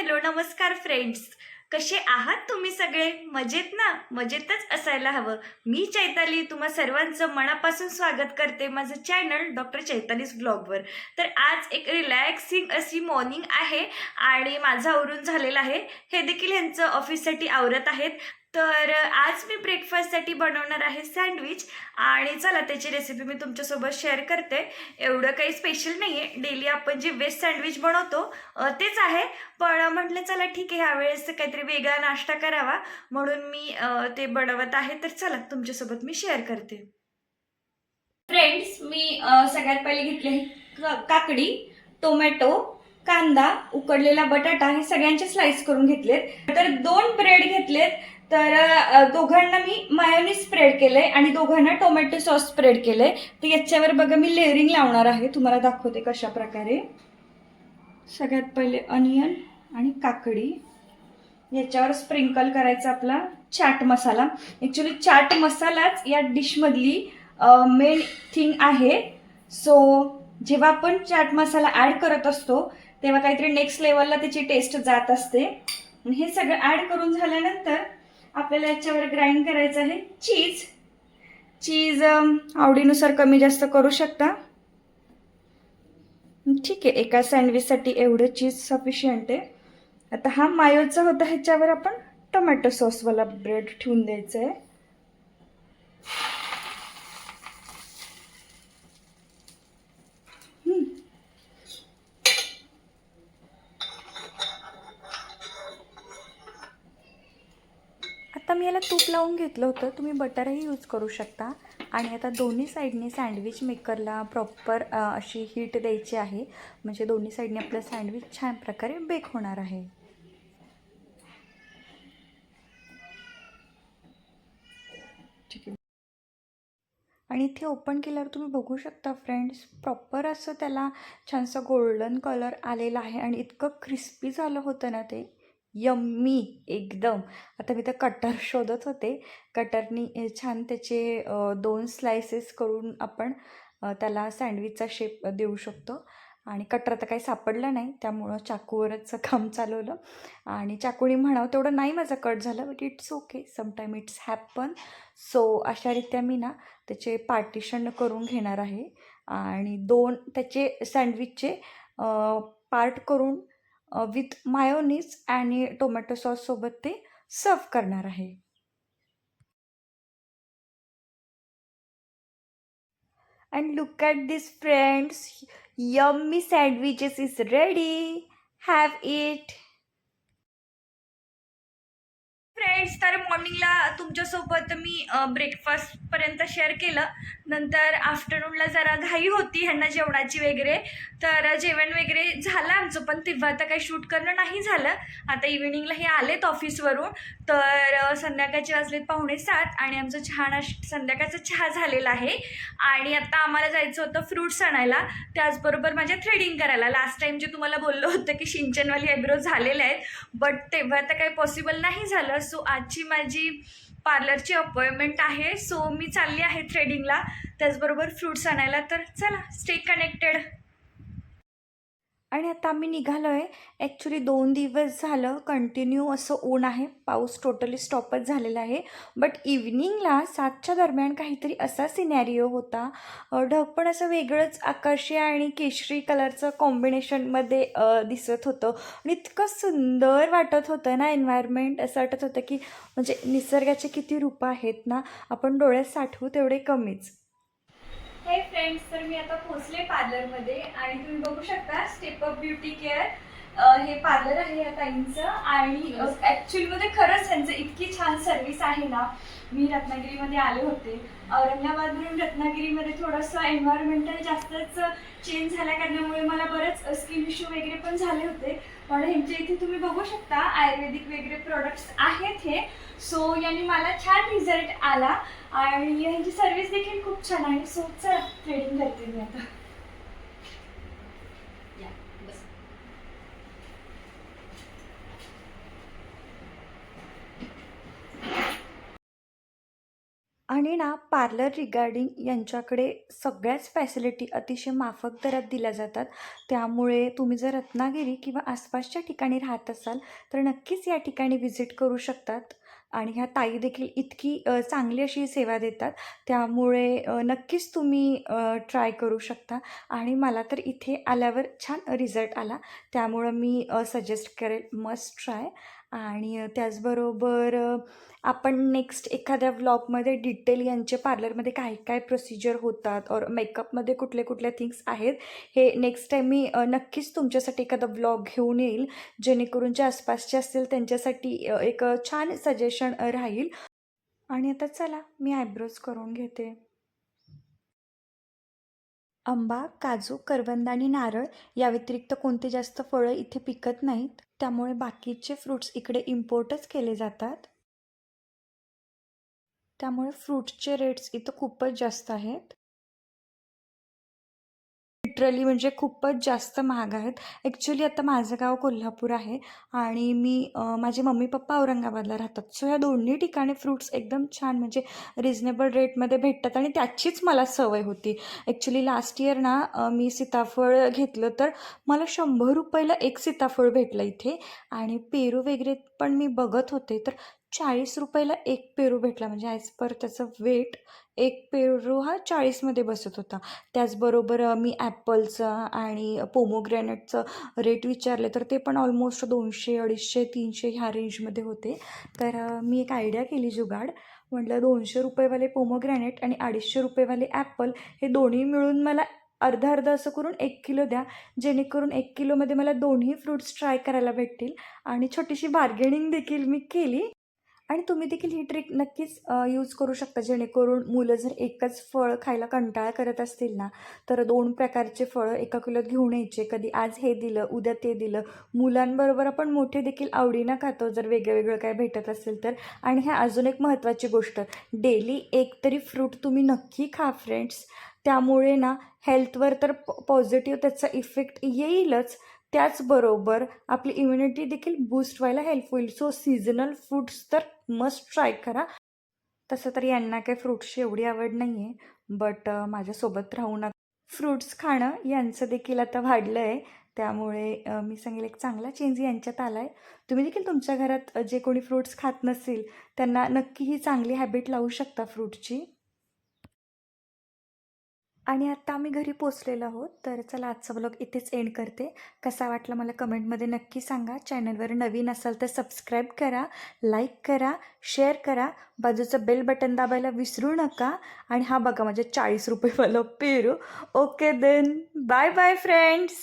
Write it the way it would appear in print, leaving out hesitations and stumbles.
Hello नमस्कार friends. कसे आहात तुम्ही सगळे? मजेत ना? मजेतच असायला हवं. मी चैताली तुम्हा सर्वांचं मनापासून स्वागत करते माझं चॅनल डॉक्टर चैतालीज ब्लॉगवर. तर आज एक रिलॅक्सिंग अशी मॉर्निंग आहे आणि माझं आवरून झालेलं आहे. हे देखील ह्यांचं ऑफिससाठी आवरत आहेत. तर आज मी ब्रेकफास्टसाठी बनवणार आहे सँडविच आणि चला त्याची रेसिपी मी तुमच्यासोबत शेअर करते. एवढं काही स्पेशल नाही आहे. डेली आपण जे वेज सँडविच बनवतो तेच आहे. पण म्हटलं चला ठीक आहे ह्यावेळेस काहीतरी वेगळा नाश्ता करावा म्हणून मी ते बनवत आहे. तर चला तुमच्यासोबत मी शेअर करते. फ्रेंड्स मी सगळ्यात पहिले घेतले काकडी, टोमॅटो, कांदा, उकडलेला बटाटा हे सगळ्यांचे स्लाइस करून घेतलेत. तर 2 ब्रेड घेतलेत. तर दोघांना मी मायोनीज स्प्रेड केलंय आणि दोघांना टोमॅटो सॉस स्प्रेड केलंय. तर याच्यावर बघा मी लेअरिंग लावणार आहे. तुम्हाला दाखवते कशा प्रकारे. सगळ्यात पहिले अनियन आणि काकडी याच्यावर स्प्रिंकल करायचा आपला चाट मसाला. ॲक्च्युली चाट मसालाच या डिशमधली मेन थिंग आहे. सो जेव्हा आपण चाट मसाला ॲड करत असतो तेव्हा काहीतरी नेक्स्ट लेवलला त्याची टेस्ट जात असते. हे सगळं ॲड करून झाल्यानंतर आपल्याला याच्यावर ग्राइंड करायचं आहे चीज. चीज आवडीनुसार कमी जास्त करू शकता. ठीक आहे, एका सँडविचसाठी एवढं चीज सफिशियंट आहे. आता हा मायोचा होता, ह्याच्यावर आपण टोमॅटो सॉसवाला ब्रेड ठेवून द्यायचं आहे. आता मी याला तूप लावून घेतलं होतं. तुम्ही बटरही यूज करू शकता. आणि आता दोन्ही साईडने सँडविच मेकरला प्रॉपर अशी हीट द्यायची आहे. म्हणजे दोन्ही साईडने आपलं सँडविच छान प्रकारे बेक होणार आहे. ठीक आहे. आणि इथे ओपन केल्यावर तुम्ही बघू शकता फ्रेंड्स, प्रॉपर असं त्याला छानसा गोल्डन कलर आलेला आहे आणि इतकं क्रिस्पी झालं होतं ना ते, यम्मी एकदम. आता मी तर कटर शोधत होते. कटरनी छान त्याचे 2 स्लायसेस करून आपण त्याला सँडविचचा शेप देऊ शकतो. आणि कटर तर काही सापडलं नाही, त्यामुळं चाकूवरच काम चालवलं. आणि चाकूने म्हणावं तेवढं नाही माझं कट झालं, but it's okay, sometime it's happen. So अशारित्या मी ना त्याचे पार्टिशन करून घेणार आहे आणि 2 त्याचे सँडविचचे पार्ट करून विथ मायोनीज आणि टोमॅटो सॉससोबत ते सर्व करणार आहे. And look at this friends, yummy sandwiches is ready. Have it. Friends, तर मॉर्निंगला तुमच्यासोबत मी ब्रेकफास्टपर्यंत शेअर केलं. नंतर आफ्टरनूनला जरा घाई होती ह्यांना जेवणाची वगैरे. तर जेवण वगैरे झालं आमचं, पण तेव्हा आता काही शूट करणं नाही झालं. आता इव्हिनिंगला हे आलेत ऑफिसवरून. तर संध्याकाळचे वाजलेत 6:45 आणि आमचं संध्याकाळचा चहा झालेला आहे. आणि आता आम्हाला जायचं होतं फ्रूट्स आणायला, त्याचबरोबर माझ्या थ्रेडिंग करायला. लास्ट टाईम जे तुम्हाला बोललो होतं की शिंचनवाली आयब्रो झालेले आहेत, बट तेव्हा आता काही पॉसिबल नाही झालं. सो आजची माझी पार्लरची अपॉइंटमेंट आहे. सो मी चालली आहे थ्रेडिंगला, त्याचबरोबर फ्रूट्स आणायला. तर चला, स्टे कनेक्टेड. आणि आता आम्ही निघालो आहे. ॲक्च्युली 2 दिवस झालं कंटिन्यू असं ऊन आहे. पाऊस टोटली स्टॉपच झालेला आहे. बट इव्हनिंगला 7च्या दरम्यान काहीतरी असा सिनॅरिओ होता. ढग पण असं वेगळंच आकाशी आणि केशरी कलरचं कॉम्बिनेशनमध्ये दिसत होतं आणि इतकं सुंदर वाटत होतं ना एन्व्हायरमेंट. असं वाटत होतं की म्हणजे निसर्गाचे किती रूपं आहेत ना, आपण डोळ्यात साठवू तेवढे कमीच. हे फ्रेंड्स, तर मी आता पोहोचले पार्लरमध्ये आणि तुम्ही बघू शकता स्टेप अप ब्युटी केअर हे पार्लर आहे या ताईंचं. आणि ॲक्च्युअलमध्ये खरंच त्यांचं इतकी छान सर्व्हिस आहे ना. मी रत्नागिरीमध्ये आले होते. औरंगाबादवरून रत्नागिरीमध्ये थोडंसं एन्व्हायरमेंटल जास्तच चेंज झाल्या कारणामुळे मला बरेच स्किन इश्यू वगैरे पण झाले होते. पण ह्यांच्या इथे तुम्ही बघू शकता आयुर्वेदिक वगैरे प्रोडक्ट्स आहेत हे. सो यांनी मला छान रिझल्ट आला आणि ह्यांची सर्व्हिस देखील खूप छान आहे. सो चला थ्रेडिंग करते मी आता. आणि ना पार्लर रिगार्डिंग यांच्याकडे सगळ्याच फॅसिलिटी अतिशय माफक दरात दिल्या जातात. त्यामुळे तुम्ही जर रत्नागिरी किंवा आसपासच्या ठिकाणी राहत असाल तर नक्कीच या ठिकाणी व्हिजिट करू शकतात. आणि ह्या ताई देखील इतकी चांगली अशी सेवा देतात. त्यामुळे नक्कीच तुम्ही ट्राय करू शकता. आणि मला तर इथे आल्यावर छान रिझल्ट आला. त्यामुळं मी सजेस्ट करेल, मस्ट ट्राय. आणि त्याचबरोबर आपण नेक्स्ट एखाद्या व्लॉगमध्ये डिटेल यांचे पार्लरमध्ये काय काय प्रोसिजर होतात और मेकअपमध्ये कुठले कुठल्या थिंग्स आहेत, हे नेक्स्ट टाईम मी नक्कीच तुमच्यासाठी एखादा व्लॉग घेऊन येईल, जेणेकरून जे आसपासचे असतील त्यांच्यासाठी एक छान सजेशन राहील. आणि आता चला मी आयब्रोज करून घेते. आंबा, काजू, करवंद आणि नारळ या व्यतिरिक्त कोणते जास्त फळं इथे पिकत नाहीत. त्यामुळे बाकीचे फ्रूट्स इकडे इम्पोर्टच केले जातात. त्यामुळे फ्रूट्सचे रेट्स इथं खूपच जास्त आहेत. लिटरली म्हणजे खूपच जास्त महाग आहेत. ॲक्च्युली आता माझं गाव कोल्हापूर आहे आणि माझे मम्मी पप्पा औरंगाबादला राहतात. सो ह्या दोन्ही ठिकाणी फ्रूट्स एकदम छान म्हणजे रिजनेबल रेटमध्ये भेटतात आणि त्याचीच मला सवय होती. ॲक्च्युली लास्ट इयर ना मी सीताफळ घेतलं तर मला ₹100 एक सीताफळ भेटलं इथे. आणि पेरू वगैरे पण मी बघत होते तर ₹40 एक पेरू भेटला. म्हणजे ॲज पर त्याचं वेट एक पेरू हा 40मध्ये बसत होता. त्याचबरोबर मी ॲपलचं आणि पोमोग्रॅनेटचं रेट विचारले तर ते पण ऑलमोस्ट 200, 250, 300 ह्या रेंजमध्ये होते. तर मी एक आयडिया केली जुगाड. म्हटलं ₹200 पोमोग्रॅनेट आणि ₹250 ॲपल हे दोन्ही मिळून मला अर्धा अर्धा असं करून 1 किलो द्या, जेणेकरून 1 किलोमध्ये मला दोन्ही फ्रूट्स ट्राय करायला भेटतील. आणि छोटीशी बार्गेनिंग देखील मी केली. आणि तुम्ही देखील ही ट्रिक नक्कीच यूज करू शकता, जेणेकरून मुलं जर एकच फळ खायला कंटाळा करत असतील ना, तर 2 प्रकारचे फळं एका किलोत घेऊन यायचे. कधी आज हे दिलं, उद्या ते दिलं. मुलांबरोबर आपण मोठे देखील आवडीनं खातो जर वेगळं काय भेटत असेल तर. आणि ह्या अजून एक महत्त्वाची गोष्ट, डेली एक तरी फ्रूट तुम्ही नक्की खा फ्रेंड्स. त्यामुळे ना हेल्थवर तर पॉझिटिव्ह त्याचा इफेक्ट येईलच, त्याचबरोबर आपली इम्युनिटी देखील बूस्ट व्हायला हेल्प होईल. सो सीझनल फ्रूट्स तर मस्ट ट्राय करा. तसं तर यांना काही फ्रूट्सची एवढी आवड नाही आहे, बट माझ्यासोबत राहून फ्रूट्स खाणं यांचं देखील आता वाढलं आहे. त्यामुळे मी सांगेल एक चांगला चेंज यांच्यात आला आहे. तुम्ही देखील तुमच्या घरात जे कोणी फ्रूट्स खात नसतील त्यांना नक्की ही चांगली हॅबिट लावू शकता फ्रूटची. आणि आता आम्ही घरी पोचलेलो आहोत. तर चला आजचा ब्लॉग इथेच एंड करते. कसा वाटला मला कमेंटमध्ये नक्की सांगा. चॅनलवर नवीन असाल तर सबस्क्राईब करा, लाईक करा, शेअर करा. बाजूचं बेल बटन दाबायला विसरू नका. आणि हा बघा माझे ₹40 वाला पेरू. Okay then, bye bye friends.